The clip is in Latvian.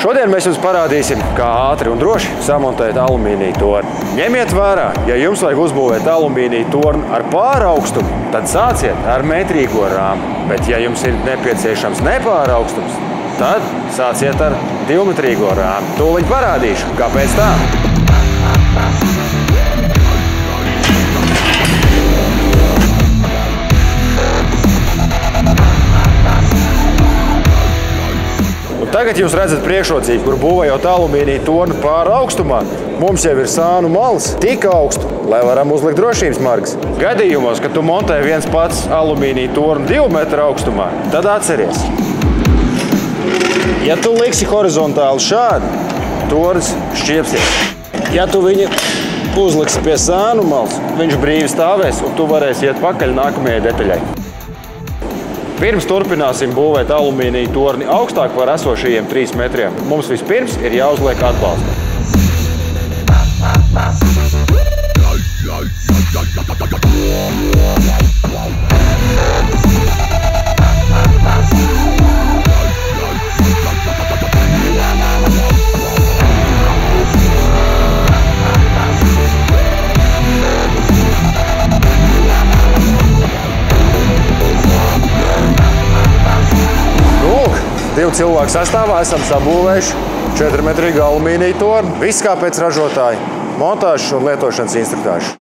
Šodien mēs jums parādīsim, kā ātri un droši samontēt alumīnija torni. Ņemiet vērā, ja jums vajag uzbūvēt alumīnija torni ar pāraugstumu, tad sāciet ar metrīgo rāmu. Bet ja jums ir nepieciešams nepāraugstums, tad sāciet ar 2-metrīgo rāmu. Tūliņ parādīšu, kāpēc tā. Tagad jūs redzat priekšrocību, kur būvējot alumīnija torni pāraugstumā, mums jau ir sānu malas tik augstu, lai varam uzlikt drošības margas. Gadījumos, kad tu montē viens pats alumīnija torni 2 metru augstumā, tad atceries. Ja tu liksi horizontāli šādi, tornis šķiepsies. Ja tu viņu uzliksi pie sānu malas, viņš brīvi stāvēs un tu varēsi iet pakaļ nākamajai detaļai. Pirms turpināsim būvēt alumīnija torni augstāk par esošajiem 3 metriem, mums vispirms ir jāuzliek atbalsts. Divu cilvēku sastāvā esam sabūvējuši 4-metrīgu alumīnija torni. Viss kā pēc ražotāja. Montāžas un lietošanas instruktāžu.